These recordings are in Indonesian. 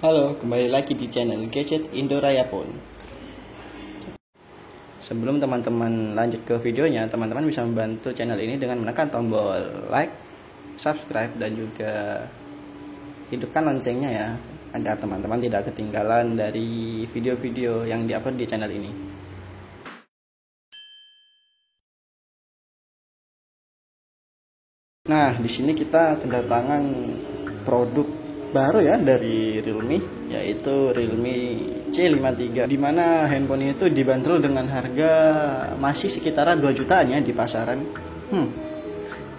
Halo, kembali lagi di channel Gadget Indoraya Pon. Sebelum teman-teman lanjut ke videonya, teman-teman bisa membantu channel ini dengan menekan tombol like, subscribe, dan juga hidupkan loncengnya ya, agar teman-teman tidak ketinggalan dari video-video yang diupload di channel ini. Nah, di sini kita kedatangan produk baru ya dari Realme, yaitu Realme C53, di mana handphone itu dibanderol dengan harga masih sekitaran 2 jutaan ya di pasaran.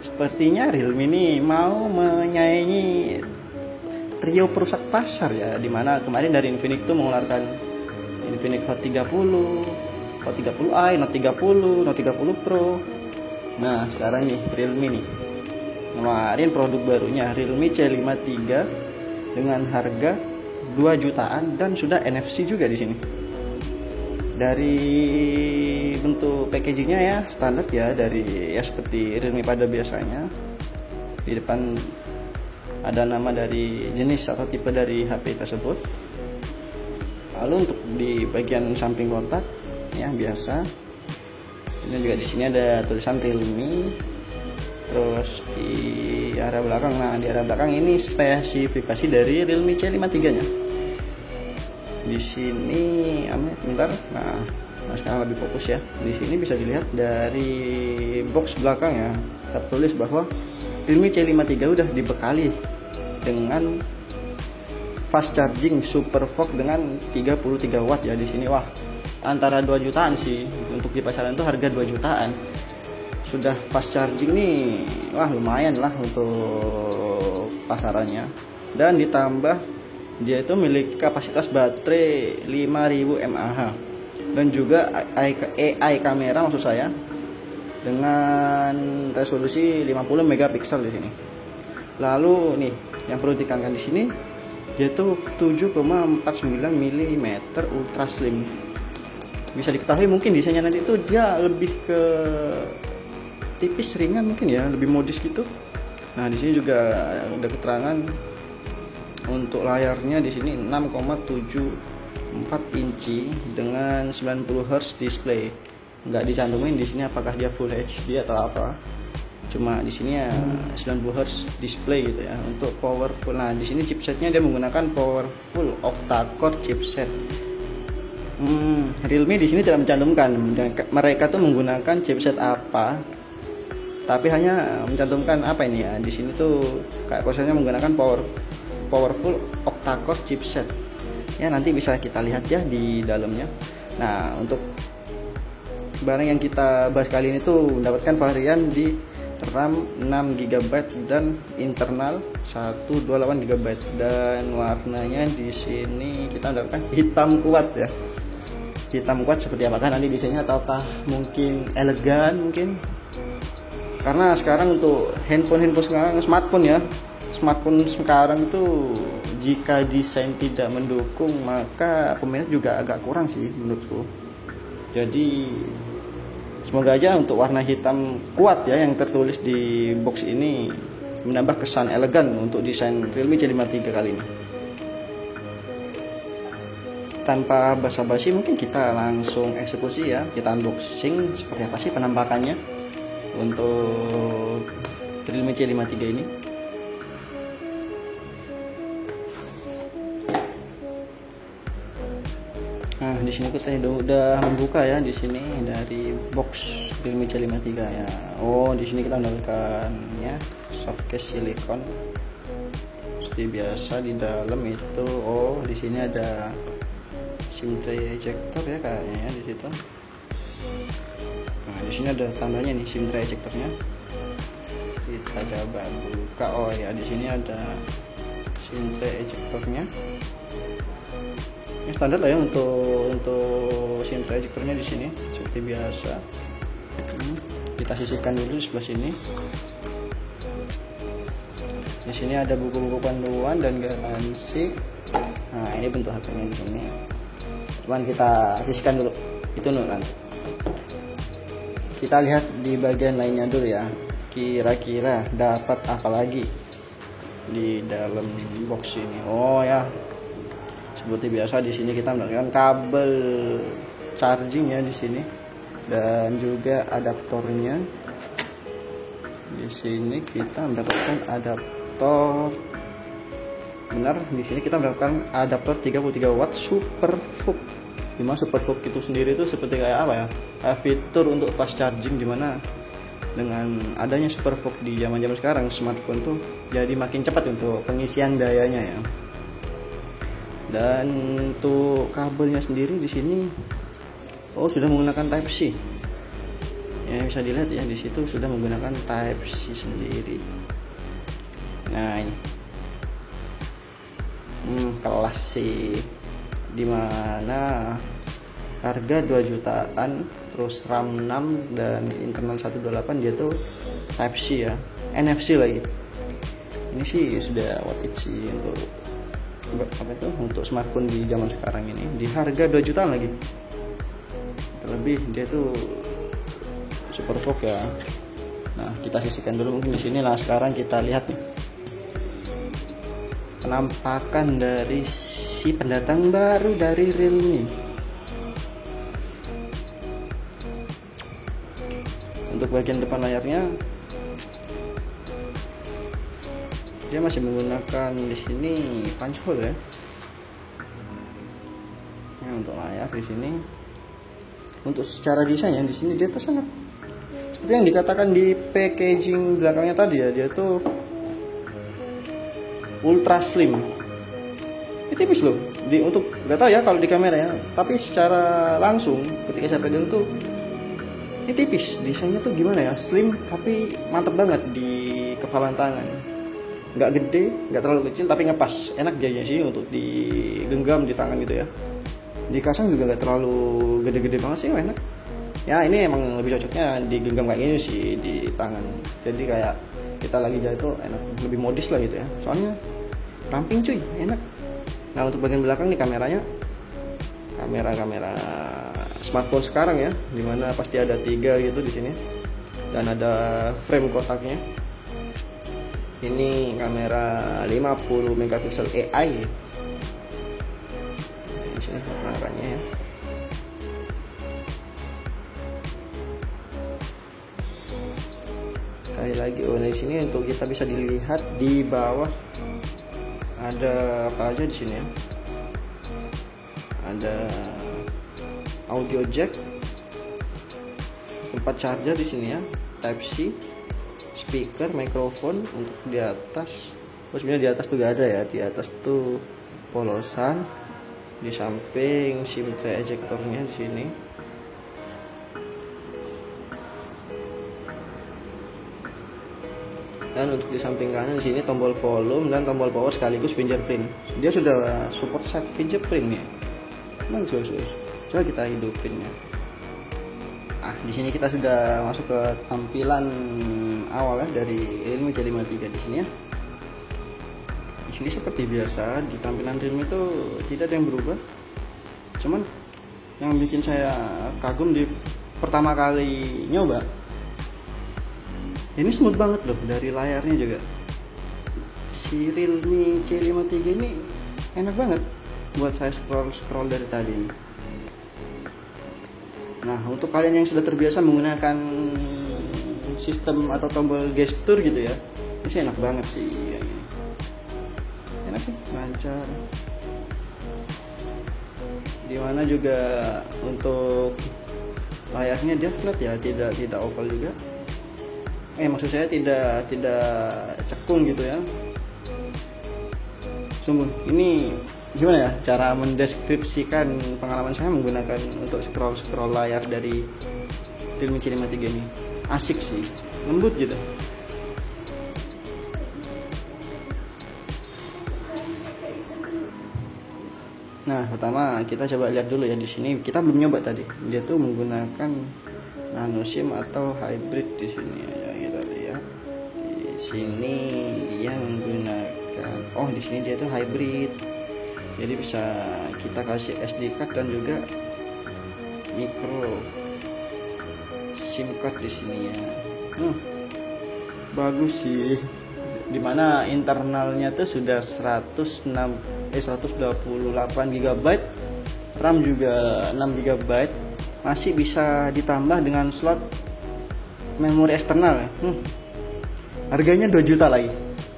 Sepertinya Realme ini mau menyaingi trio perusak pasar ya, dimana kemarin dari Infinix itu mengeluarkan Infinix Hot 30, Hot 30i, Note 30, Note 30 Pro. Nah, sekarang nih Realme nih. Kemarin produk barunya Realme C53 dengan harga 2 jutaan dan sudah NFC juga di sini. Dari bentuk packagingnya ya standar ya, dari ya seperti Realme pada biasanya. Di depan ada nama dari jenis atau tipe dari HP tersebut. Lalu untuk di bagian samping kotak ya biasa. Ini juga di sini ada tulisan Realme. Terus di arah belakang, nah di arah belakang ini spesifikasi dari Realme C53 nya. Di sini bentar, nah sekarang lebih fokus ya. Di sini bisa dilihat dari box belakang ya, tertulis bahwa Realme C53 udah dibekali dengan fast charging Super Vogue dengan 33 watt ya di sini. Wah, antara 2 jutaan sih, untuk di pasaran itu harga 2 jutaan. Sudah fast charging nih, wah lumayan lah untuk pasarannya. Dan ditambah dia itu memiliki kapasitas baterai 5000 mAh dan juga AI kamera maksud saya, dengan resolusi 50 megapiksel di sini. Lalu nih yang perlu ditekankan di sini, dia tuh 7,49 mm ultra slim. Bisa diketahui mungkin desainnya nanti itu dia lebih ke tipis ringan mungkin ya, lebih modis gitu. Nah di sini juga ada keterangan untuk layarnya di sini 6,74 inci dengan 90 Hz display. Nggak dicantumin di sini apakah dia Full HD atau apa. Cuma di sini ya 90 Hz display gitu ya. Untuk powerful, nah di sini chipsetnya dia menggunakan powerful octa-core chipset. Realme di sini tidak mencantumkan mereka tuh menggunakan chipset apa, tapi hanya mencantumkan apa ini ya, di sini tuh kayak prosesnya menggunakan powerful octa-core chipset ya, nanti bisa kita lihat ya di dalamnya. Nah untuk barang yang kita bahas kali ini tuh mendapatkan varian di RAM 6GB dan internal 128 GB, dan warnanya di sini kita mendapatkan hitam kuat ya. Hitam kuat seperti apakah nanti desainnya, ataukah mungkin elegan mungkin. Karena sekarang untuk handphone sekarang, smartphone sekarang itu jika desain tidak mendukung, maka peminat juga agak kurang sih menurutku. Jadi semoga aja untuk warna hitam kuat ya yang tertulis di box ini menambah kesan elegan untuk desain Realme C53 kali ini. Tanpa basa-basi mungkin kita langsung eksekusi ya, kita unboxing seperti apa sih penampakannya untuk Realme C53 ini. Nah, di sini kita udah membuka ya, di sini dari box Realme C53 ya. Oh, di sini kita mendapatkan ya soft case silikon. Seperti biasa di dalam itu, oh di sini ada SIM tray ejector ya kayaknya ya di situ. Nah, di sini ada tandanya nih SIM tray ejectornya. Kita coba buka. Oh ya, di sini ada SIM tray ejectornya. Ini standar lah ya untuk SIM tray ejectornya di sini seperti biasa. Kita sisihkan dulu di sebelah sini. Di sini ada buku-buku panduan dan garansi. Nah, ini bentuk HP-nya di sini. Cuman kita sisihkan dulu. Itu kan. Kita lihat di bagian lainnya dulu ya. Kira-kira dapat apa lagi di dalam box ini. Oh ya, Seperti biasa di sini kita mendapatkan kabel charging ya di sini, dan juga adaptornya. Di sini kita mendapatkan adaptor, benar, di sini kita mendapatkan adaptor 33 watt super VOOC. Dimana super VOOC itu sendiri itu seperti kayak apa ya, kayak fitur untuk fast charging, dimana dengan adanya super VOOC di zaman-zaman sekarang, smartphone tuh jadi makin cepat untuk pengisian dayanya ya. Dan untuk kabelnya sendiri di sini sudah menggunakan Type C. Ya, bisa dilihat ya, di situ sudah menggunakan Type C sendiri. Nah, ini kelas sih, dimana harga 2 jutaan, terus RAM 6 dan internal 128, dia tuh Type C ya, NFC lagi. Ini sih sudah worth it sih untuk apa itu, untuk smartphone di zaman sekarang ini, di harga 2 jutaan lagi. Terlebih dia tuh super VOOC ya. Nah, kita sisihkan dulu mungkin di sini. Nah, sekarang kita lihat nih penampakan dari si pendatang baru dari Realme. Untuk bagian depan layarnya dia masih menggunakan di sini punch hole ya. Nah, untuk layar di sini, untuk secara desainnya di sini dia tuh sangat seperti yang dikatakan di packaging belakangnya tadi ya, dia tuh ultra slim. Ini tipis loh. Untuk nggak tahu ya kalau di kamera ya, tapi secara langsung ketika saya pegang tuh ini tipis. Desainnya tuh gimana ya, slim tapi mantep banget di kepalan tangan. Nggak gede, nggak terlalu kecil, tapi ngepas. Enak jadinya sih untuk digenggam di tangan gitu ya. Dikasang juga nggak terlalu gede-gede banget sih, enak. Ya, ini emang lebih cocoknya digenggam kayak gini sih di tangan. Jadi kayak kita lagi jahit tuh enak, lebih modis lah gitu ya. Soalnya ramping cuy, enak. Nah, untuk bagian belakang nih kameranya, kamera smartphone sekarang ya, dimana pasti ada 3 gitu di sini, dan ada frame kotaknya. Ini kamera 50 megapiksel AI. Di sini kameranya ya. Sekali lagi, di sini untuk kita bisa dilihat di bawah ada apa aja di sini ya. Ada audio jack, tempat charger di sini ya, Type C, speaker, mikrofon untuk di atas. Sebenarnya di atas tuh gak ada ya, di atas tuh polosan, di samping SIM tray ejectornya di sini. Dan untuk di samping kanan di sini tombol volume dan tombol power sekaligus fingerprint. Dia sudah support set fingerprint nih. Coba kita hidupin ya. Di sini kita sudah masuk ke tampilan awal ya dari Realme C53 di sini ya. Di sini seperti biasa di tampilan Realme itu tidak ada yang berubah. Cuman yang bikin saya kagum di pertama kali nyoba, ini smooth banget loh dari layarnya juga. Si Realme C53 ini enak banget buat saya scroll dari tadi. Nah, untuk kalian yang sudah terbiasa menggunakan sistem atau tombol gestur gitu ya, ini sih enak banget sih. Enak sih, lancar. Dimana juga untuk layarnya dia flat ya, tidak oval juga. Maksud saya tidak cekung gitu ya. Sungguh, ini gimana ya cara mendeskripsikan pengalaman saya menggunakan untuk scroll layar dari Realme C53 ini. Asik sih, lembut gitu. Nah, pertama kita coba lihat dulu ya, di sini kita belum nyoba tadi. Dia tuh menggunakan nano SIM atau hybrid di sini ya, kita lihat. Di sini dia menggunakan di sini dia tuh hybrid. Jadi bisa kita kasih SD card dan juga micro SIM card di sini ya. Bagus sih. Dimana internalnya tuh sudah 168 128 GB, RAM juga 6 GB, masih bisa ditambah dengan slot memori eksternal. Harganya 2 juta lagi,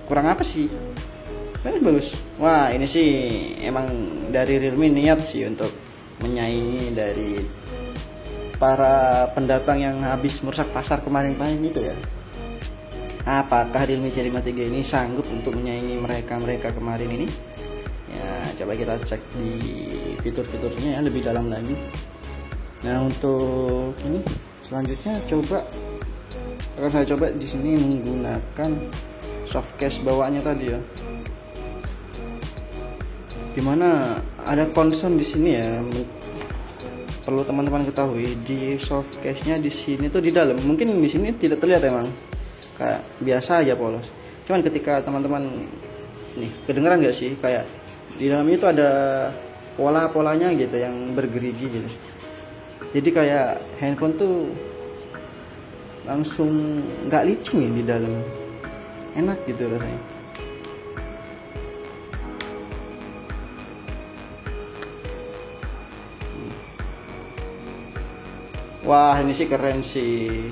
kurang apa sih? Bagus. Wah, ini sih emang dari Realme niat sih untuk menyaingi dari para pendatang yang habis merusak pasar kemarin-kemarin itu ya. Apakah Realme C53 ini sanggup untuk menyaingi mereka kemarin ini? Ya, coba kita cek di fitur-fiturnya ya lebih dalam lagi. Nah, untuk ini selanjutnya akan saya coba di sini menggunakan soft case bawaannya tadi ya. Dimana ada concern di sini ya, perlu teman-teman ketahui, di soft case-nya di sini tuh di dalam, mungkin di sini tidak terlihat emang kayak biasa aja polos, cuman ketika teman-teman nih kedengeran nggak sih kayak di dalamnya itu ada pola-polanya gitu yang bergerigi gitu, jadi kayak handphone tuh langsung nggak licin nih di dalam, enak gitu rasanya. Wah, ini sih keren sih.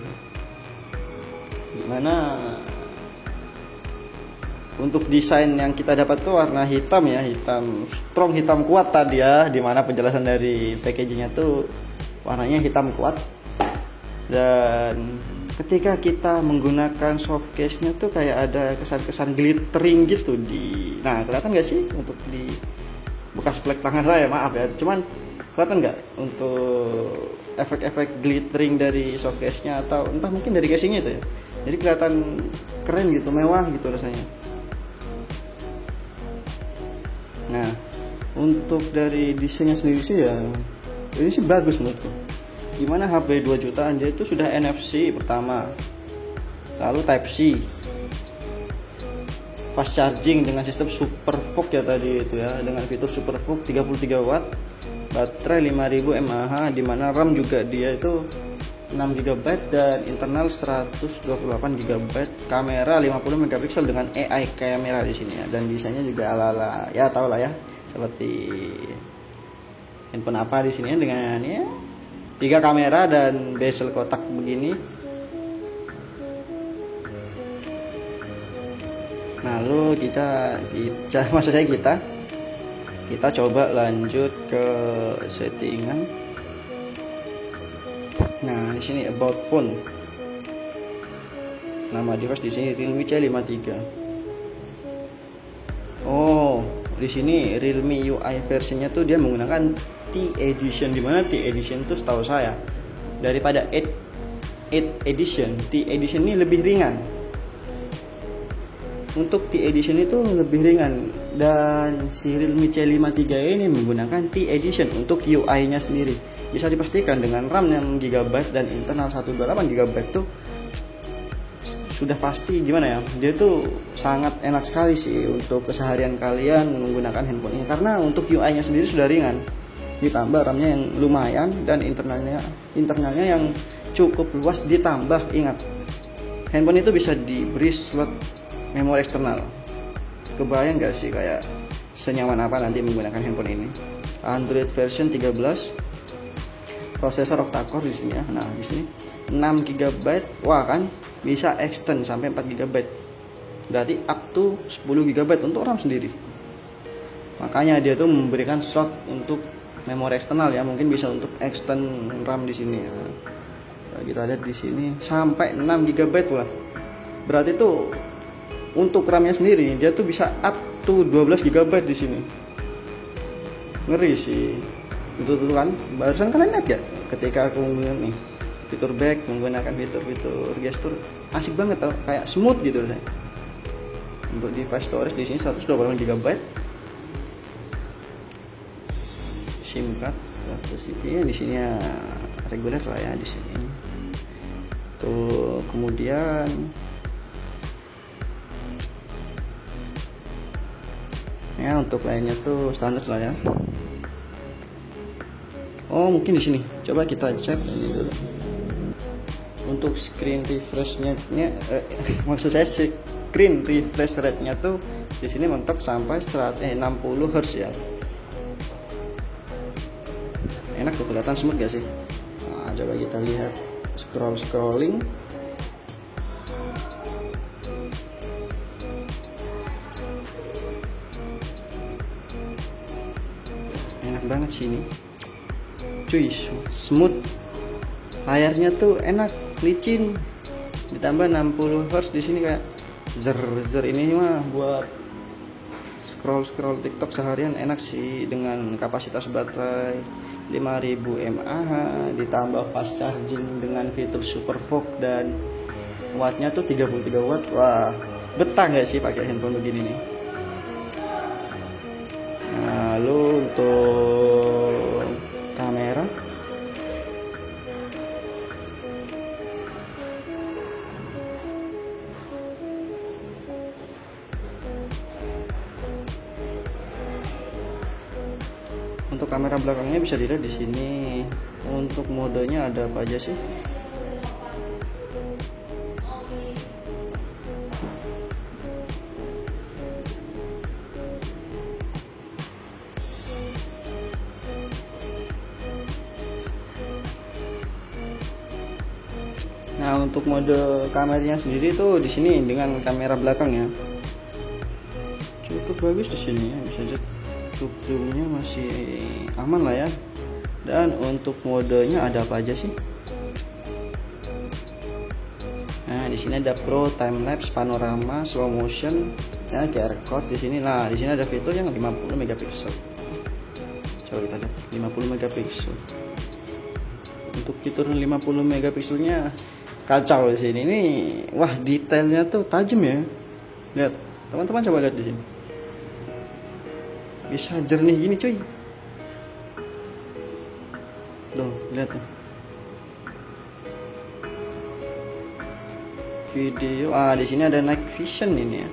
Dimana untuk desain yang kita dapat tuh warna hitam ya, hitam strong, hitam kuat tadi ya. Dimana penjelasan dari packagingnya tuh warnanya hitam kuat. Dan ketika kita menggunakan soft case-nya tuh kayak ada kesan-kesan glittering gitu di. Nah, kelihatan nggak sih untuk di bekas flek tangan saya, maaf ya. Cuman kelihatan nggak untuk efek-efek glittering dari soft case-nya, atau entah mungkin dari casing-nya itu ya. Jadi kelihatan keren gitu, mewah gitu rasanya. Nah, untuk dari desainnya sendiri sih ya, ini sih bagus menurutku. Gimana HP 2 jutaan dia itu sudah NFC pertama, lalu Type C, fast charging dengan sistem Super VOOC ya tadi itu ya, dengan fitur Super VOOC 33 watt, baterai 5000 mAh, dimana RAM juga dia itu 6 GB dan internal 128 GB, kamera 50 megapiksel dengan AI kamera di sini ya, dan desainnya juga ala-ala ya tau lah ya, seperti handphone apa di sini ya, dengan ya 3 kamera dan bezel kotak begini. Lalu kita coba lanjut ke settingan. Nah, di sini about phone. Nama device di sini Realme C53. Oh, di sini Realme UI versinya tuh dia menggunakan T edition, dimana T edition tuh setahu saya daripada 8 edition. T edition ini lebih ringan. Untuk T edition itu lebih ringan, dan si Realme C53 ini menggunakan T edition untuk UI-nya sendiri. Bisa dipastikan dengan RAM yang GB dan internal 128 GB tuh sudah pasti gimana ya, dia tuh sangat enak sekali sih untuk keseharian kalian menggunakan handphone ini, karena untuk UI-nya sendiri sudah ringan, ditambah RAM-nya yang lumayan dan internalnya yang cukup luas, ditambah ingat handphone itu bisa diberi slot memori eksternal. Kebayang gak sih kayak senyaman apa nanti menggunakan handphone ini? Android version 13, prosesor octa-core di sini ya. Nah, di sini 6 GB. Wah, kan bisa extend sampai 4 GB. Berarti up to 10 GB untuk RAM sendiri. Makanya dia tuh memberikan slot untuk memori eksternal ya, mungkin bisa untuk extend RAM di sini ya. Nah, kita lihat di sini sampai 6 GB lah. Berarti tuh untuk RAM-nya sendiri dia tuh bisa up to 12 GB di sini. Ngeri sih. Itu tuh kan barusan kalian lihat ya, ketika aku menggunakan nih fitur back, menggunakan fitur gestur, asik banget tau, kayak smooth gitu saya. Untuk device storage di sini 128 GB. SIM card 100 GB di sini ya, reguler lah ya di sini. Tuh, kemudian ya untuk lainnya tuh standar lah ya. Oh, mungkin di sini coba kita cek ini dulu. Untuk screen refresh-nya maksud saya sih screen refresh rate-nya tuh di sini mentok sampai 60 Hz ya. Enak tuh, kelihatan smooth gak sih? Nah, coba kita lihat scrolling. Enak banget sih ini, cuy, smooth. Layarnya tuh enak, licin, ditambah 60 Hz di sini kayak zer ini mah buat scroll TikTok seharian enak sih, dengan kapasitas baterai 5000 mAh ditambah fast charging dengan fitur super fog dan wattnya tuh 33 watt. Wah, betah nggak sih pakai handphone begini nih? Lalu untuk kamera, untuk kamera belakangnya bisa dilihat di sini. Untuk modenya ada apa aja sih? Nah, untuk mode kameranya sendiri tuh di sini dengan kamera belakang ya. Cukup bagus di sini ya, bisa just zoomnya masih aman lah ya. Dan untuk modenya ada apa aja sih? Nah, di sini ada Pro, Time Lapse, Panorama, Slow Motion, ya, QR code di sini. Nah, di sini ada fitur yang 50 megapiksel. Coba kita lihat 50 megapiksel. Untuk fitur 50 megapikselnya kacau di sini. Ini wah, detailnya tuh tajam ya. Lihat, teman-teman coba lihat di sini. Bisa jernih gini, cuy. Tuh, lihat nih. Video, di sini ada night vision ini ya.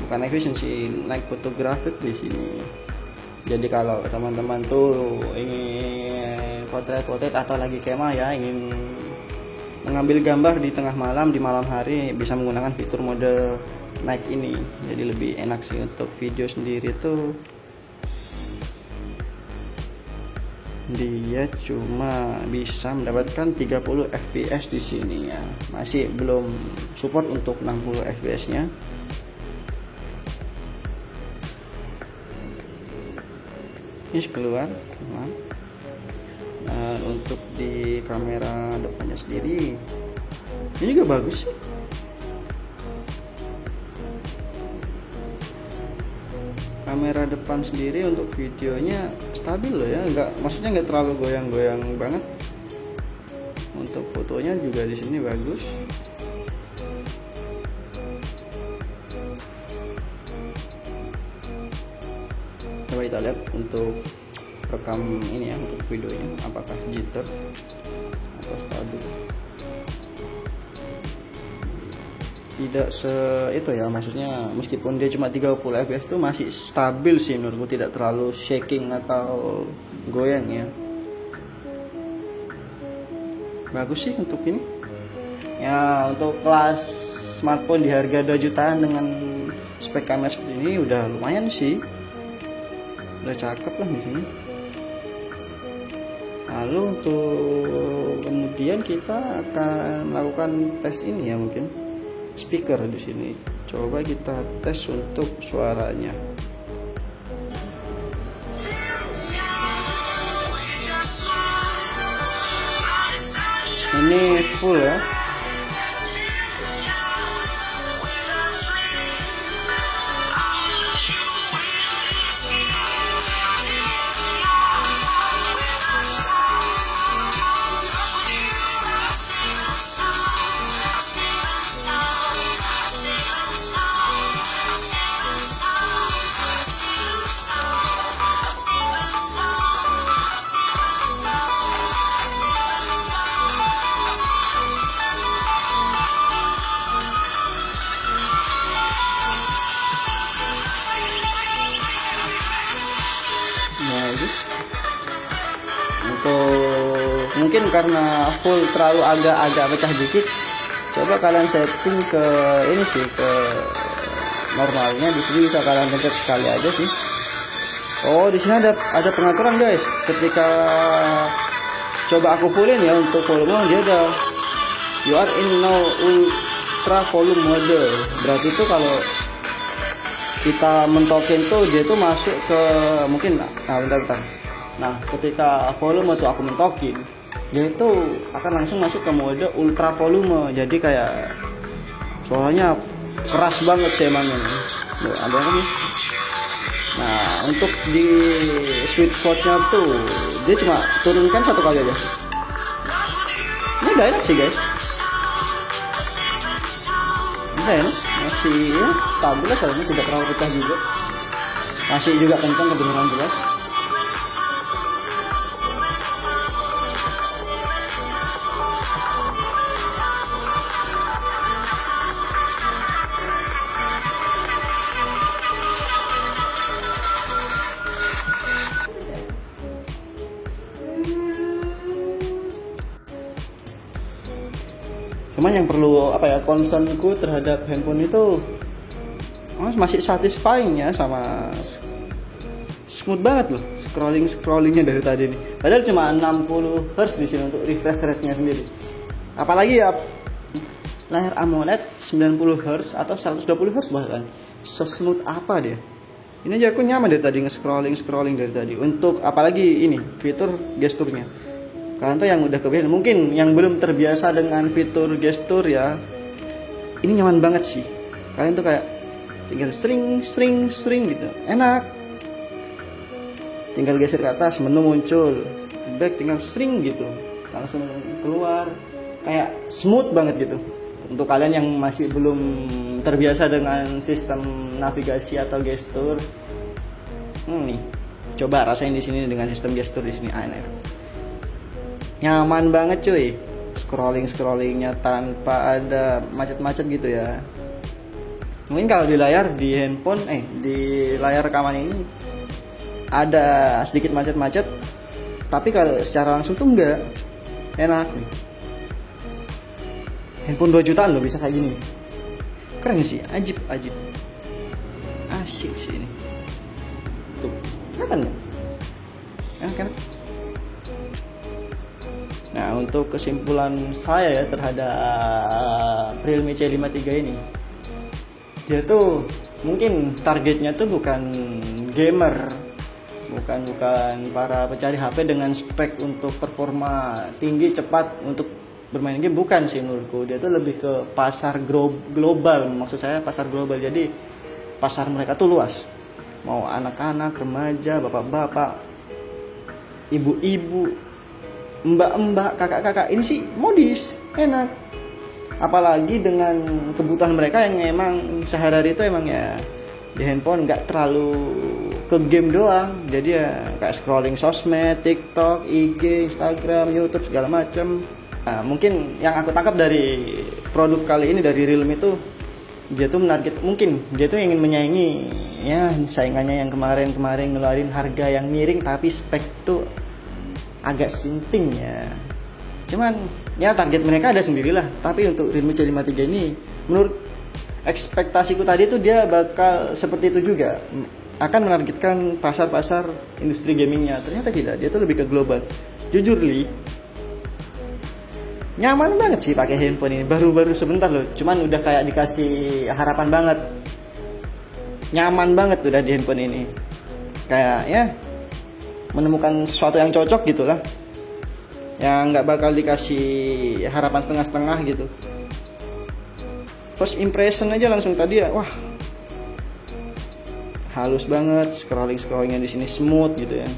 Bukan night vision sih, night photographic di sini. Jadi kalau teman-teman tuh ingin potret atau lagi kemah ya, ingin mengambil gambar di tengah malam, di malam hari, bisa menggunakan fitur mode night ini. Jadi lebih enak sih. Untuk video sendiri tuh dia cuma bisa mendapatkan 30 fps di sini ya. Masih belum support untuk 60 fps-nya. Ini keluar, teman. Dan untuk di kamera depannya sendiri ini juga bagus sih. Kamera depan sendiri untuk videonya stabil loh ya, maksudnya nggak terlalu goyang-goyang banget. Untuk fotonya juga di sini bagus. Coba kita lihat untuk rekam ini ya, untuk videonya apakah jitter atau stabil. Tidak itu ya, maksudnya meskipun dia cuma 30 fps itu masih stabil sih menurutku, tidak terlalu shaking atau goyang ya. Bagus sih untuk ini ya. Untuk kelas smartphone di harga 2 jutaan dengan spek kamera seperti ini udah lumayan sih, udah cakep lah di sini. Lalu untuk kemudian kita akan melakukan tes ini ya, mungkin speaker di sini. Coba kita tes untuk suaranya. Ini full ya. Untuk mungkin karena full terlalu agak pecah dikit, coba kalian setting ke ini sih, ke normalnya di sini bisa kalian pencet sekali aja sih. Oh, di sini ada pengaturan guys. Ketika coba aku fullin ya untuk volume, dia ada you are in now ultra volume mode. Berarti itu kalau kita mentokin tuh dia tuh masuk ke mungkin bentar. Nah, ketika volume tuh aku mentokin, dia itu akan langsung masuk ke mode ultra volume. Jadi kayak suaranya keras banget sih emang ini. Ada lagi. Nah, untuk di sweet spotnya tuh dia cuma turunkan 1 kali aja. Ini udah enak sih guys. Udah enak, masih ya, stabil lah soalnya, tidak terlalu pecah juga. Masih juga kencang, kedengeran jelas. Cuman yang perlu concernku terhadap handphone itu masih satisfying ya, sama smooth banget loh scrollingnya dari tadi nih. Padahal cuma 60 Hz di sini untuk refresh rate-nya sendiri. Apalagi ya layar AMOLED 90 Hz atau 120 Hz bahkan. Sesmooth apa dia? Ini aja aku nyaman dari tadi scrolling dari tadi. Untuk apalagi ini fitur gesturnya. Kalian tuh yang udah kebiasaan, mungkin yang belum terbiasa dengan fitur gestur ya, ini nyaman banget sih. Kalian tuh kayak tinggal string gitu, enak. Tinggal geser ke atas, menu muncul, back tinggal string gitu, langsung keluar, kayak smooth banget gitu. Untuk kalian yang masih belum terbiasa dengan sistem navigasi atau gestur, nih coba rasain di sini dengan sistem gestur di sini aneh. Nyaman banget cuy, scrollingnya tanpa ada macet-macet gitu ya. Mungkin kalau di layar di handphone di layar rekaman ini ada sedikit macet-macet, tapi kalau secara langsung tuh enggak, enak nih. Handphone 2 jutaan loh bisa kayak gini, keren sih, ajib, asik sih ini. Tuh, kelihatan nggak? Enak. Nah, untuk kesimpulan saya ya terhadap Realme C53 ini, dia tuh mungkin targetnya tuh bukan gamer, bukan para pencari HP dengan spek untuk performa tinggi cepat untuk bermain game, bukan sih menurutku. Dia tuh lebih ke pasar global, maksud saya pasar global. Jadi pasar mereka tuh luas, mau anak-anak, remaja, bapak-bapak, ibu-ibu, mbak-mbak, kakak-kakak, ini sih modis, enak. Apalagi dengan kebutuhan mereka yang emang sehari-hari itu emang ya di handphone nggak terlalu ke game doang. Jadi ya kayak scrolling sosmed, TikTok, IG, Instagram, YouTube segala macam. Nah, mungkin yang aku tangkap dari produk kali ini dari Realme itu, dia tuh menarget, mungkin dia tuh ingin menyaingi ya saingannya yang kemarin ngeluarin harga yang miring tapi spek tuh agak sinting ya. Cuman ya target mereka ada sendirilah. Tapi untuk Realme C53 ini, menurut ekspektasiku tadi tuh dia bakal seperti itu juga, akan menargetkan pasar industri gamingnya. Ternyata tidak, dia tuh lebih ke global. Jujur li, nyaman banget sih pakai handphone ini. Baru sebentar loh, cuman udah kayak dikasih harapan banget. Nyaman banget udah di handphone ini. Kayak ya menemukan sesuatu yang cocok gitulah, yang nggak bakal dikasih harapan setengah-setengah gitu. First impression aja langsung tadi ya, wah halus banget, scrollingnya di sini smooth gitu ya.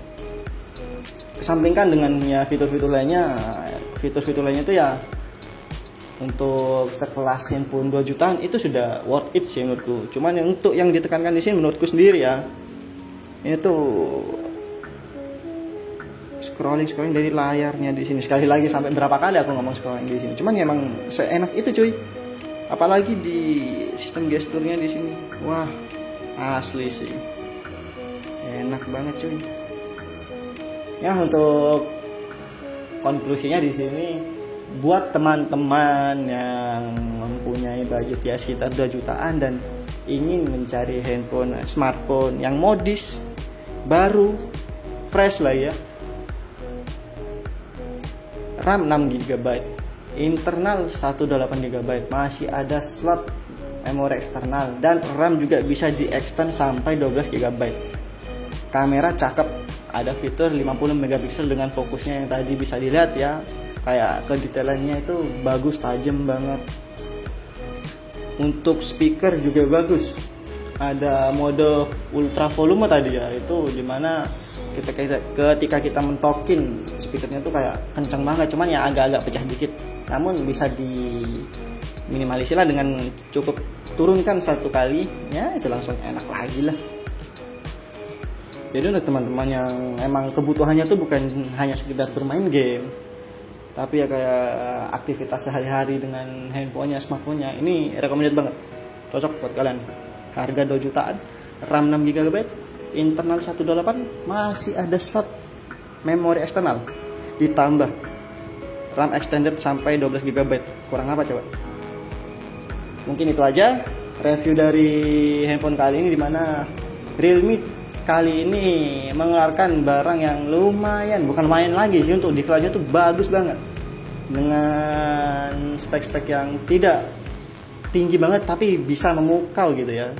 Kesampingkan dengan ya fitur-fitur lainnya itu ya untuk sekelas handphone 2 jutaan itu sudah worth it sih menurutku. Cuman untuk yang ditekankan di sini menurutku sendiri ya, ini tuh scrolling dari layarnya di sini. Sekali lagi, sampai berapa kali aku ngomong scrolling di sini. Cuman ya emang seenak itu cuy. Apalagi di sistem gesturnya di sini. Wah, asli sih. Enak banget cuy. Ya, untuk konklusinya di sini, buat teman-teman yang mempunyai budget ya sekitar 2 jutaan dan ingin mencari handphone smartphone yang modis, baru, fresh lah ya, RAM 6 GB, internal 128 GB, masih ada slot memori eksternal, dan RAM juga bisa di extend sampai 12 GB. Kamera cakep, ada fitur 50 megapiksel dengan fokusnya yang tadi bisa dilihat ya, kayak kedetailannya itu bagus, tajam banget. Untuk speaker juga bagus, ada mode ultra volume tadi ya, itu dimana ketika kita mentokin speakernya tuh kayak kenceng banget, cuman ya agak-agak pecah dikit, namun bisa diminimalisir lah dengan cukup turunkan satu kali, ya itu langsung enak lagi lah. Jadi untuk teman-teman yang emang kebutuhannya tuh bukan hanya sekedar bermain game, tapi ya kayak aktivitas sehari-hari dengan handphonenya, smartphone-nya, ini recommended banget, cocok buat kalian. Harga 2 jutaan, RAM 6 GB, internal 128, masih ada slot memori eksternal, ditambah RAM extended sampai 12 GB. Kurang apa coba? Mungkin itu aja review dari handphone kali ini, dimana Realme kali ini mengeluarkan barang yang lumayan, bukan lumayan lagi sih, untuk diklatnya tuh bagus banget, dengan spek-spek yang tidak tinggi banget tapi bisa memukau gitu ya,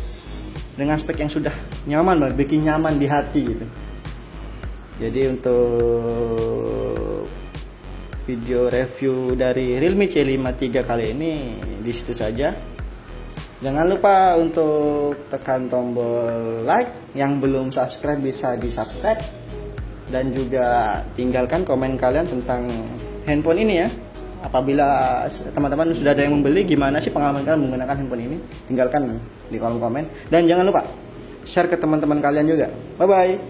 dengan spek yang sudah nyaman banget, bikin nyaman di hati gitu. Jadi untuk video review dari Realme C5 III kali ini di situ saja. Jangan lupa untuk tekan tombol like, yang belum subscribe bisa di subscribe, dan juga tinggalkan komen kalian tentang handphone ini ya. Apabila teman-teman sudah ada yang membeli, gimana sih pengalaman kalian menggunakan handphone ini, tinggalkan di kolom komen. Dan jangan lupa share ke teman-teman kalian juga. Bye bye.